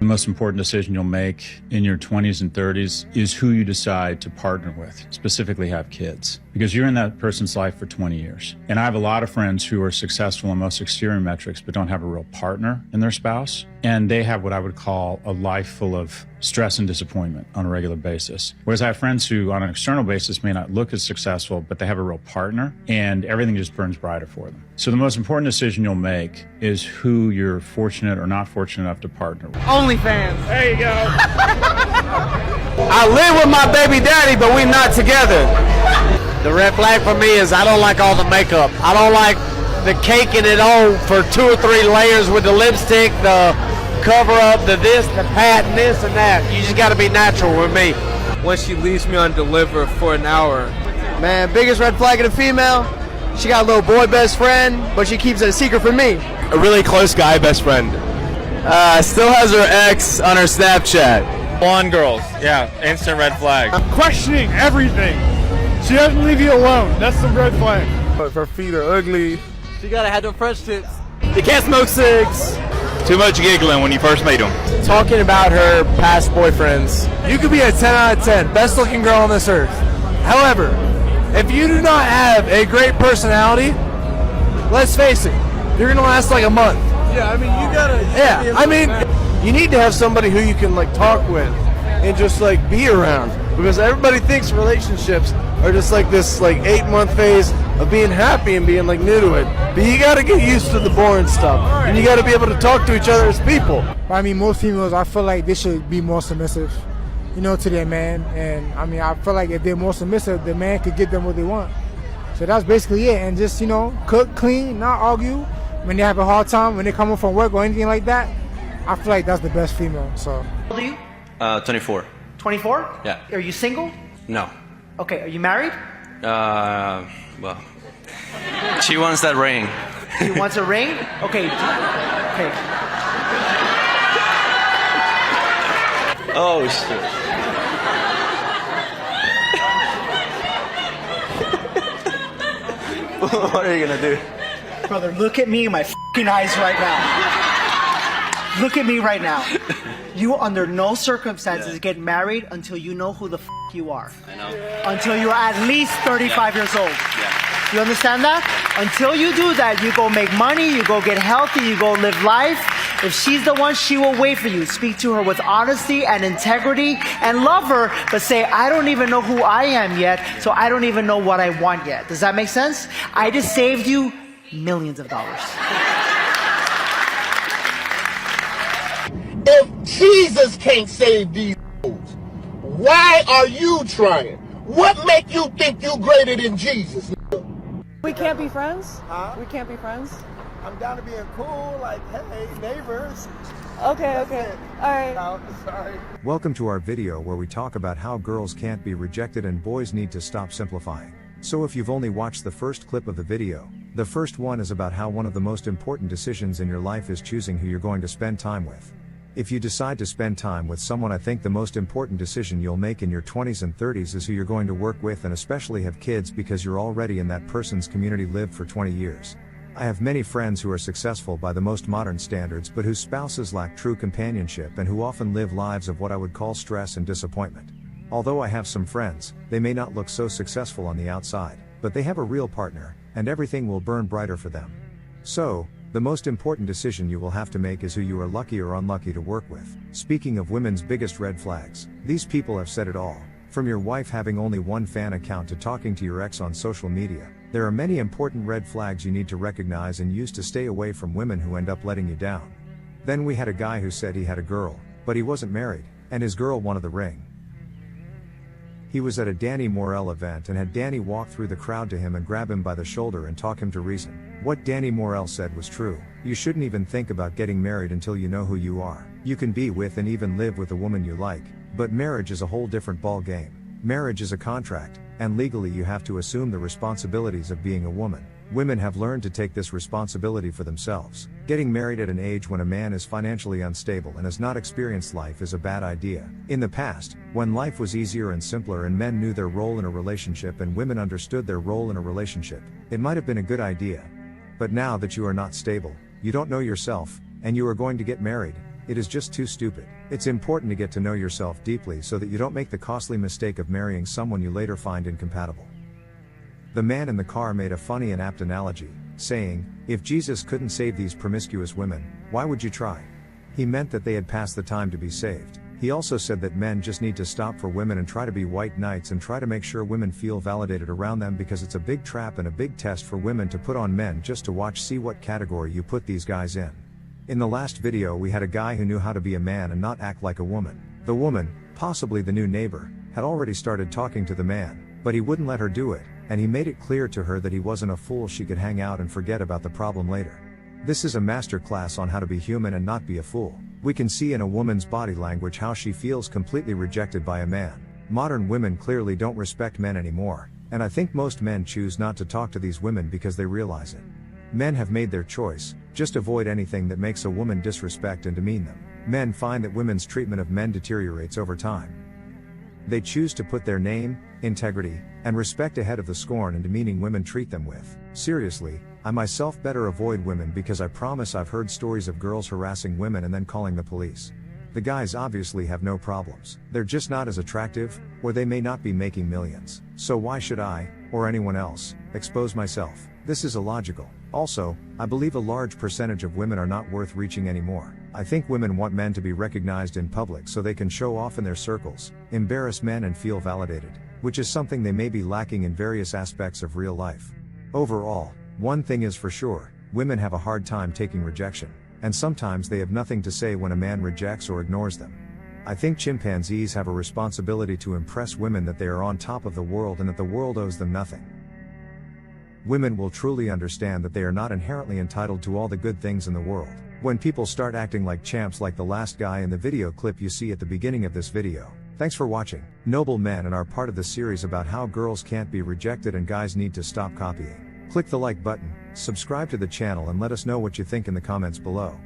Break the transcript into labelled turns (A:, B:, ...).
A: The most important decision you'll make in your 20s and 30s is who you decide to partner with, specifically have kids, because you're in that person's life for 20 years. And I have a lot of friends who are successful in most exterior metrics but don't have a real partner in their spouse. And they have what I would call a life full of stress and disappointment on a regular basis. Whereas I have friends who on an external basis may not look as successful, but they have a real partner and everything just burns brighter for them. So the most important decision you'll make is who you're fortunate or not fortunate enough to partner with.
B: OnlyFans.
A: There you go.
B: I live with my baby daddy, but we're not together. The red flag for me is I don't like all the makeup. I don't like the caking it on for 2 or 3 layers with the lipstick, the cover up, the this, the pat, and this and that. You just gotta be natural with me.
C: When she leaves me on deliver for an hour.
D: Man, biggest red flag in a female, she got a little boy best friend, but she keeps it a secret from me.
E: A really close guy best friend. Still has her ex on her Snapchat. Blonde girls, yeah, instant red flag.
F: I'm questioning everything. She doesn't leave you alone. That's the red flag.
C: If her feet are ugly.
B: She gotta have them French tips.
E: You can't smoke cigs. Too much giggling when you first meet them.
D: Talking about her past boyfriends.
F: You could be a 10 out of 10, best looking girl on this earth. However, if you do not have a great personality, let's face it, you're gonna last like a month.
D: Yeah, I mean, you gotta.
F: Yeah, I mean,
D: you need to have somebody who you can like talk with and just like be around, because everybody thinks relationships are just like this like 8-month phase of being happy and being like new to it. But you gotta get used to the boring stuff, and you gotta be able to talk to each other as people.
G: I mean, most females, I feel like they should be more submissive, you know, to their man. And I mean, I feel like if they're more submissive, the man could give them what they want. So that's basically it. And just, you know, cook, clean, not argue. When they have a hard time, when they come home from work or anything like that, I feel like that's the best female. So.
H: How old are you?
E: 24.
H: 24?
E: Yeah.
H: Are you single?
E: No.
H: Okay, are you married?
E: Well, she wants that ring.
H: She wants a ring? Okay. Okay.
E: Oh, shit. What are you gonna do?
H: Brother, look at me in my f***ing eyes right now. Look at me right now. You under no circumstances get married until you know who the f*** you are.
E: I know.
H: Until you're at least 35 years old.
E: Yeah.
H: You understand that? Until you do that, you go make money, you go get healthy, you go live life. If she's the one, she will wait for you. Speak to her with honesty and integrity and love her, but say, I don't even know who I am yet, so I don't even know what I want yet. Does that make sense? I just saved you millions of dollars.
I: If Jesus can't save these fools, why are you trying? What make you think you greater than Jesus?
J: We can't be friends? We can't be friends?
D: I'm down to being cool, like, hey, neighbors.
J: Okay, okay. Alright.
D: No, sorry.
K: Welcome to our video where we talk about how girls can't be rejected and boys need to stop simplifying. So if you've only watched the first clip of the video, the first one is about how one of the most important decisions in your life is choosing who you're going to spend time with. If you decide to spend time with someone, I think the most important decision you'll make in your 20s and 30s is who you're going to work with, and especially have kids, because you're already in that person's community, lived for 20 years. I have many friends who are successful by the most modern standards but whose spouses lack true companionship and who often live lives of what I would call stress and disappointment. Although I have some friends, they may not look so successful on the outside, but they have a real partner, and everything will burn brighter for them. So, the most important decision you will have to make is who you are lucky or unlucky to work with. Speaking of women's biggest red flags, these people have said it all. From your wife having only one fan account to talking to your ex on social media, there are many important red flags you need to recognize and use to stay away from women who end up letting you down. Then we had a guy who said he had a girl, but he wasn't married, and his girl wanted the ring. He was at a Danny Morel event and had Danny walk through the crowd to him and grab him by the shoulder and talk him to reason. What Danny Morel said was true. You shouldn't even think about getting married until you know who you are. You can be with and even live with a woman you like, but marriage is a whole different ball game. Marriage is a contract, and legally you have to assume the responsibilities of being a woman. Women have learned to take this responsibility for themselves. Getting married at an age when a man is financially unstable and has not experienced life is a bad idea. In the past, when life was easier and simpler and men knew their role in a relationship and women understood their role in a relationship, it might have been a good idea. But now that you are not stable, you don't know yourself, and you are going to get married, It is just too stupid. It's important to get to know yourself deeply so that you don't make the costly mistake of marrying someone you later find incompatible. The man in the car made a funny and apt analogy, saying, if Jesus couldn't save these promiscuous women, why would you try? He meant that they had passed the time to be saved. He also said that men just need to stop for women and try to be white knights and try to make sure women feel validated around them, because it's a big trap and a big test for women to put on men just to see what category you put these guys in. In the last video we had a guy who knew how to be a man and not act like a woman. The woman, possibly the new neighbor, had already started talking to the man, but he wouldn't let her do it, and he made it clear to her that he wasn't a fool she could hang out and forget about the problem later. This is a master class on how to be human and not be a fool. We can see in a woman's body language how she feels completely rejected by a man. Modern women clearly don't respect men anymore, and I think most men choose not to talk to these women because they realize it. Men have made their choice, just avoid anything that makes a woman disrespect and demean them. Men find that women's treatment of men deteriorates over time. They choose to put their name, integrity, and respect ahead of the scorn and demeaning women treat them with. Seriously, I myself better avoid women, because I promise I've heard stories of girls harassing women and then calling the police. The guys obviously have no problems. They're just not as attractive, or they may not be making millions. So why should I, or anyone else, expose myself? This is illogical. Also, I believe a large percentage of women are not worth reaching anymore. I think women want men to be recognized in public so they can show off in their circles, embarrass men and feel validated, which is something they may be lacking in various aspects of real life. Overall, one thing is for sure, women have a hard time taking rejection, and sometimes they have nothing to say when a man rejects or ignores them. I think chimpanzees have a responsibility to impress women that they are on top of the world and that the world owes them nothing. Women will truly understand that they are not inherently entitled to all the good things in the world. When people start acting like champs like the last guy in the video clip you see at the beginning of this video. Thanks for watching. Noble men and are part of the series about how girls can't be rejected and guys need to stop copying. Click the like button, subscribe to the channel and let us know what you think in the comments below.